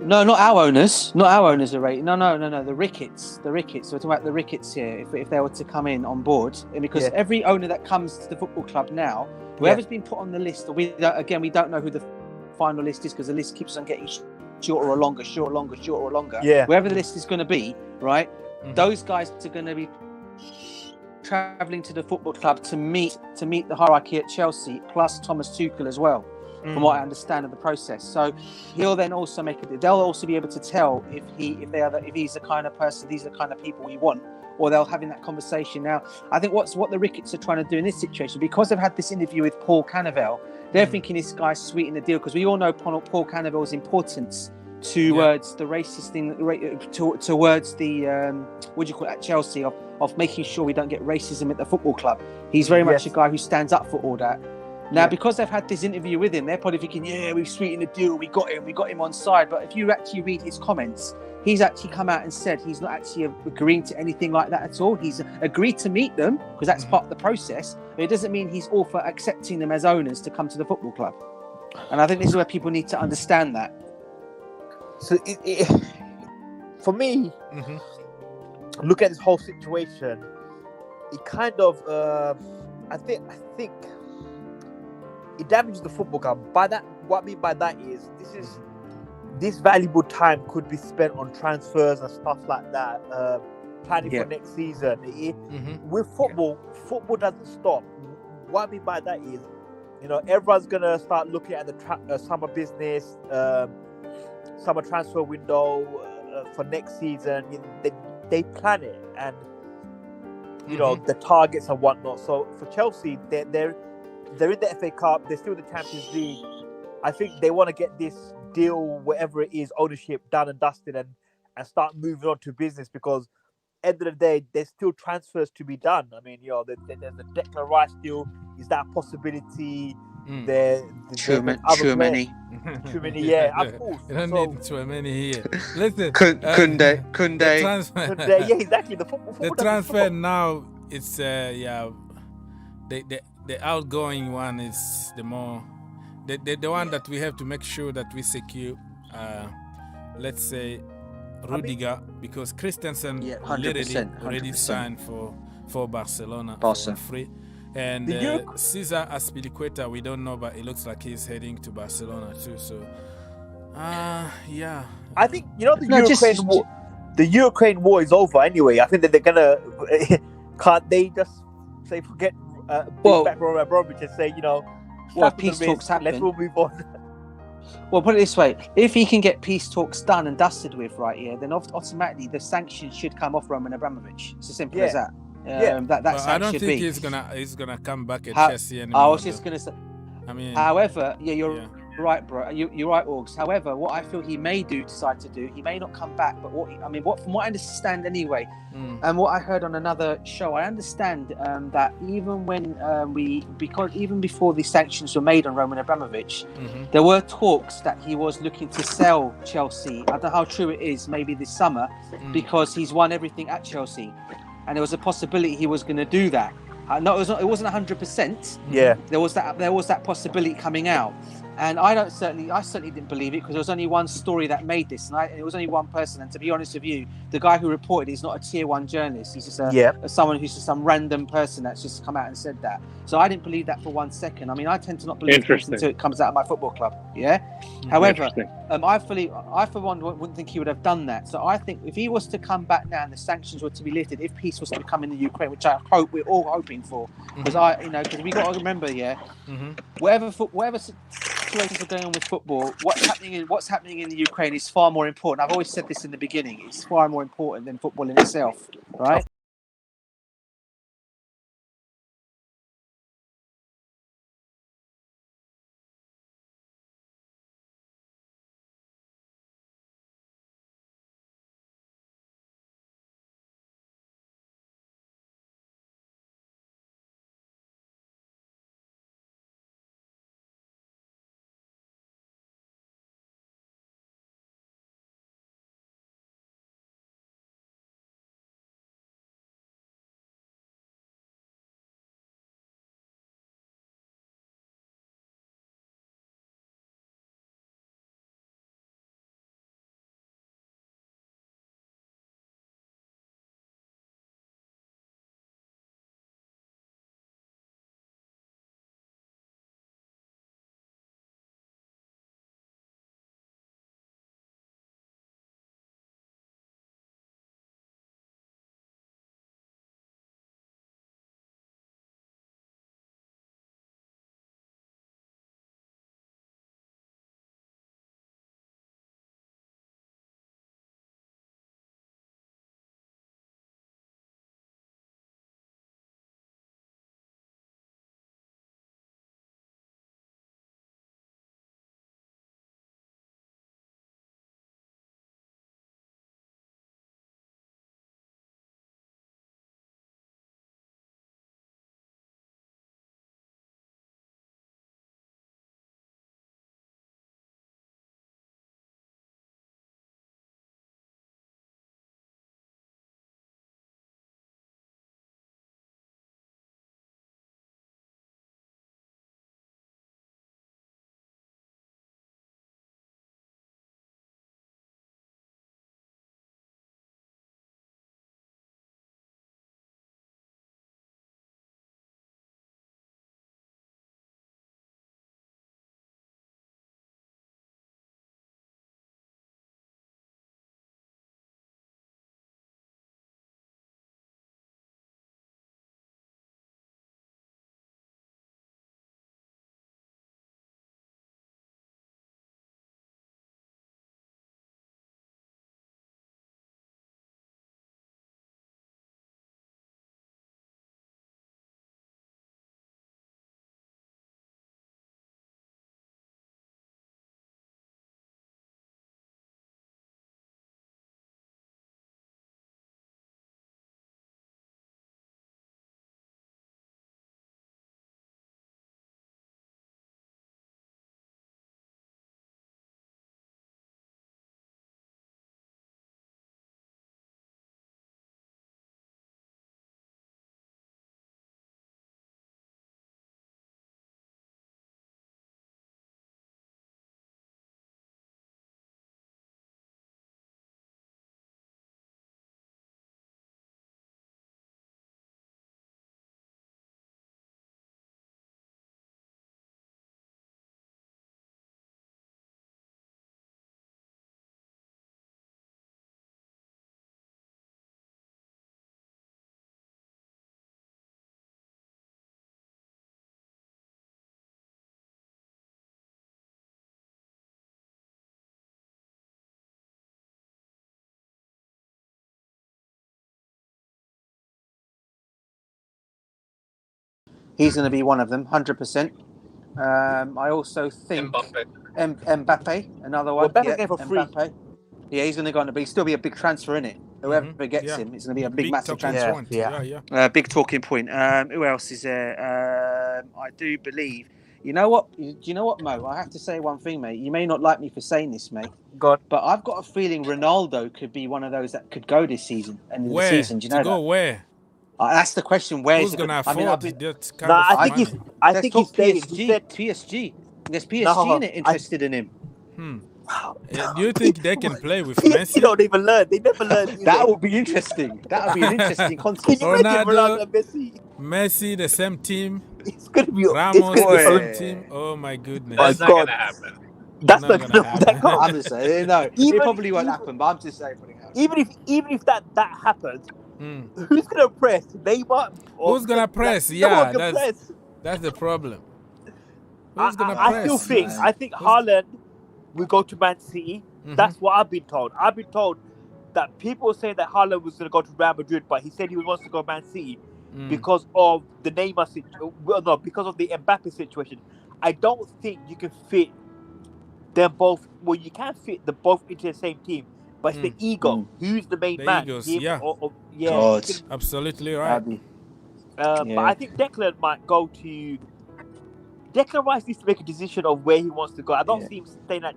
no, not our owners. Not our owners are racist. No. The Ricketts. We're talking about the Ricketts here. If they were to come in on board, and because every owner that comes to the football club now, whoever's been put on the list, we don't know who the final list is because the list keeps on getting shorter or longer. Yeah. Whoever the list is going to be, right? Those guys are going to be travelling to the football club to meet the hierarchy at Chelsea, plus Thomas Tuchel as well, from what I understand of the process. So he'll then also they'll also be able to tell if he's the kind of person, these are the kind of people we want, or they'll having that conversation. Now, I think what the Ricketts are trying to do in this situation, because they've had this interview with Paul Cannavale, they're thinking this guy's sweetening the deal, because we all know Paul Cannavale's importance towards the racist thing, towards the at Chelsea of making sure we don't get racism at the football club. He's very much a guy who stands up for all that. Now, because they've had this interview with him, they're probably thinking, we've sweetened the deal, we got him on side. But if you actually read his comments, he's actually come out and said he's not actually agreeing to anything like that at all. He's agreed to meet them because that's part of the process, but it doesn't mean he's all for accepting them as owners to come to the football club. And I think this is where people need to understand that. So for me, look at this whole situation. It kind of, I think it damages the football club. By that, what I mean by that is this valuable time could be spent on transfers and stuff like that, planning for next season. With football doesn't stop. What I mean by that is, everyone's gonna start looking at the summer business. Summer transfer window for next season. They plan it, and the targets and whatnot. So for Chelsea, they're in the FA Cup. They're still in the Champions League. I think they want to get this deal, whatever it is, ownership done and dusted, and start moving on to business, because end of the day, there's still transfers to be done. I mean, there's the Declan Rice deal. Is that a possibility? Too many, of course. You don't need too many here. Listen, Kunde. Yeah, exactly. The transfer now, it's the outgoing one is the more the one that we have to make sure that we secure. Let's say Rudiger, because Christensen literally already signed for Barcelona for free. And Cesar Azpilicueta, we don't know, but it looks like he's heading to Barcelona too. So, I think the Ukraine war is over anyway. I think that they're gonna can't they just say forget back Rory Abramovic and say peace talks happen. Let's all move on. Well, put it this way: if he can get peace talks done and dusted with then automatically the sanctions should come off Roman Abramovich. It's as simple as that. I don't think he's gonna come back at Chelsea anymore. I was just gonna say, I mean, however, you're right, bro. You're right, Augs. However, what I feel he may decide to do, he may not come back. But from what I understand anyway, and what I heard on another show, I understand that even when even before the sanctions were made on Roman Abramovich, there were talks that he was looking to sell Chelsea. I don't know how true it is. Maybe this summer, because he's won everything at Chelsea, and there was a possibility he was going to do that. No, it wasn't 100%. Yeah, there was that possibility coming out, and I certainly didn't believe it, because there was only one story that made this, and it was only one person. And to be honest with you, the guy who reported is not a tier 1 journalist. He's just someone who's just some random person that's just come out and said that. So I didn't believe that for 1 second. I mean, I tend to not believe things until it comes out of my football club. Yeah. However, I for one wouldn't think he would have done that. So I think if he was to come back now and the sanctions were to be lifted, if peace was to come in the Ukraine, which I hope we're all hoping for, because because we got to remember, whatever situations are going on with football, what's happening in the Ukraine is far more important. I've always said this in the beginning. It's far more important than football in itself, right? He's going to be one of them, 100%. I also think Mbappe, another one. Well, Mbappe's going for free. Mbappe. Yeah, he's going to go on the big. Still be a big transfer, in it. Whoever gets him, it's going to be a big massive transfer. Big talking point. Who else is there? I do believe. You know what? Do you know what, Mo? I have to say one thing, mate. You may not like me for saying this, mate. God, but I've got a feeling Ronaldo could be one of those that could go this season. And where? The season, do you know go where? That's the question. Where who's going to afford I think he's PSG. There's PSG in it interested in him. Do you think they can play with Messi? You don't even learn. They never learn. That would be interesting. That would be an interesting concept. Ronaldo, Messi, the same team. It's going to be Ramos, the same team. Oh my goodness! That's not going to happen. That's not going to happen. I'm just saying, no, it probably won't happen. But I'm just saying, even if that happens, who's going to press? Neymar? Who's going to press? Yeah, that's the problem. Who's going to press? I think Haaland will go to Man City. That's what I've been told. I've been told that people say that Haaland was going to go to Real Madrid, but he said he wants to go to Man City because of the Neymar situation. Well, no, because of the Mbappe situation. I don't think you can fit them both. Well, you can fit them both into the same team, but it's the ego. Who's the main man? Egos, absolutely right. But I think Declan might go to. Declan Rice needs to make a decision of where he wants to go. I don't see him staying at.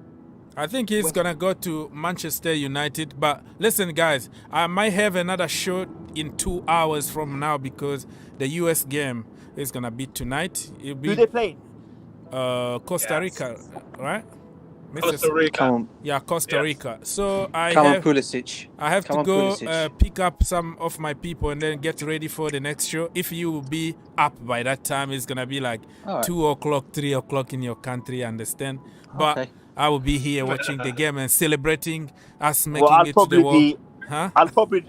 I think he's going to go to Manchester United. But listen, guys, I might have another show in 2 hours from now because the US game is going to be tonight. It'll be, who they playing? Costa Rica, right? Costa Rica. Costa Rica. So I Pulisic. I have to go pick up some of my people and then get ready for the next show. If you will be up by that time, it's going to be like 2 o'clock, 3 o'clock in your country, understand? But I will be here watching the game and celebrating us making it to the world. I'll probably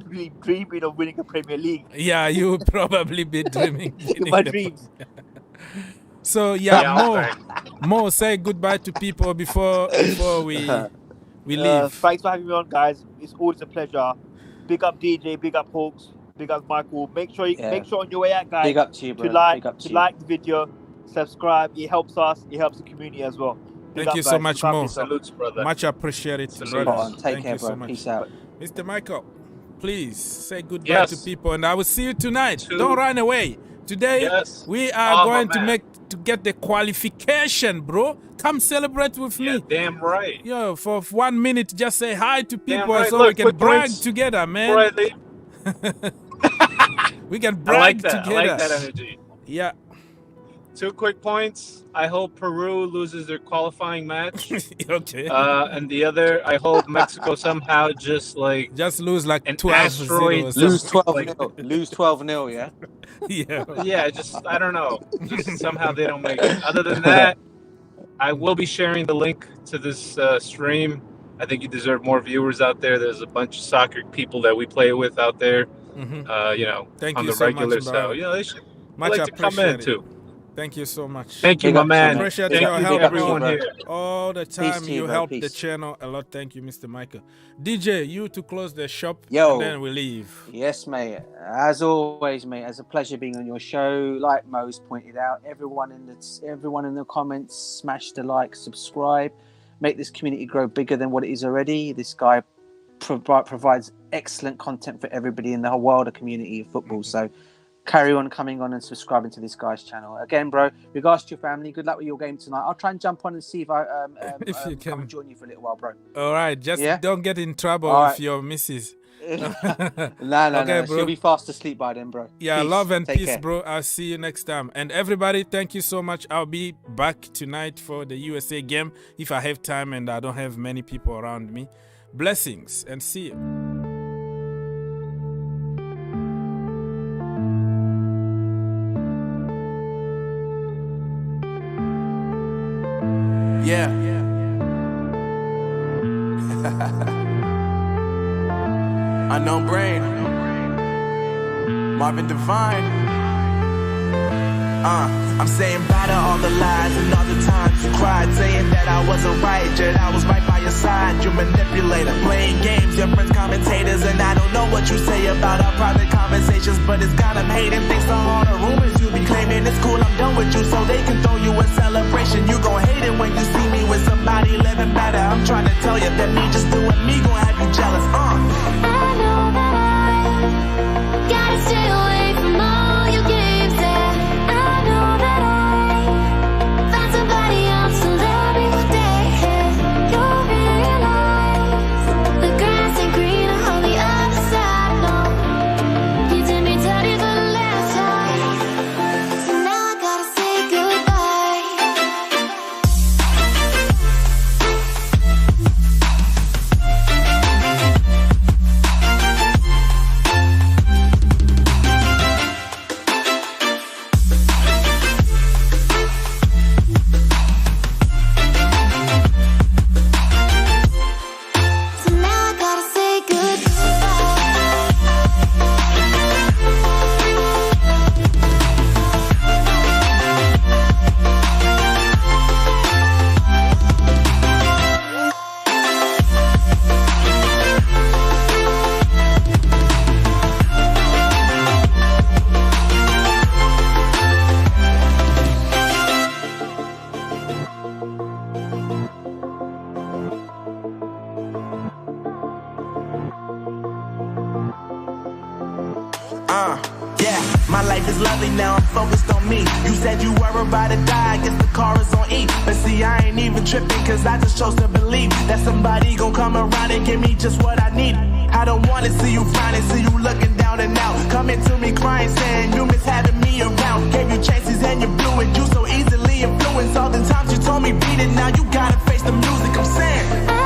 be dreaming of winning a Premier League. Yeah, you will probably be dreaming. In my dreams. So Mo, say goodbye to people before we leave. Thanks for having me on, guys. It's always a pleasure. Big up DJ, big up Hawks, big up Michael. Make sure on your way out, guys. Big up to you, bro. To like the video, subscribe. It helps us. It helps the community as well. Thank you so much, Mo. Salutes, brother. Much appreciated, brother. Take care, bro. Peace out. Mr. Michael, please say goodbye to people, and I will see you tonight. Don't run away. Today we are going to get the qualification, bro. Come celebrate with me. Damn right. Yo, for 1 minute, just say hi to people so we can brag together, man. We can brag together. I like that energy. Yeah. 2 quick points. I hope Peru loses their qualifying match. Okay. And the other, I hope Mexico somehow just lose like an 12-0. Lose 12-0. Lose 12-0, yeah? Yeah, just, I don't know. Just somehow they don't make it. Other than that, I will be sharing the link to this stream. I think you deserve more viewers out there. There's a bunch of soccer people that we play with out there, Thank on you the so regular. much, bro. So, they should much like to come in too. Thank you so much. Thank you, my man. Appreciate Thank your you, help, everyone here. All the time. Peace to you bro. help Peace. the channel a lot. Thank you, Mr. Michael. DJ, you to close the shop, Yo. and then we leave. Yes, mate. As always, mate. It's a pleasure being on your show. Like Mo's pointed out, everyone in the comments, smash the like, subscribe, make this community grow bigger than what it is already. This guy provides excellent content for everybody in the whole world of community of football. So carry on coming on and subscribing to this guy's channel. Again, bro, regards to your family, good luck with your game tonight. I'll try and jump on and see if I come and join you for a little while, bro. All right, just don't get in trouble with your missus. No. She'll be fast asleep by then, bro. Yeah, peace. Love and Take peace, care. bro. I'll see you next time. And everybody, thank you so much. I'll be back tonight for the USA game if I have time and I don't have many people around me. Blessings and see you. Yeah. Unknown Brain. Marvin Devine. I'm saying bye to all the lies and all the times you cried, saying that I wasn't right, yet I was right by your side. You manipulator, playing games, your friends commentators, and I don't know what you say about our private conversations, but it's got them hating. Thanks to all the rumors you be claiming. It's cool, I'm done with you, so they can throw you a celebration. You gon' hate it when you see me with somebody living better. I'm trying to tell you that me just doing me gon' have you jealous. I know that I gotta stay away from all your games. Yeah, I know that I found somebody else to love me one day. You'll realize the grass ain't greener on the other side. No, you did me dirty for the last time, so now I gotta say goodbye. So now I gotta say goodbye. Yeah, my life is lovely now, I'm focused on me. You said you were about to die, I guess the car is on E. But see, I ain't even tripping, cause I just chose to believe that somebody gon' come around and give me just what I need. I don't wanna see you flying, see you looking down and out. Coming to me crying, saying you miss having me around. Gave you chances and you blew it, you so easily influenced. All the times you told me beat it, now you gotta face the music, I'm saying.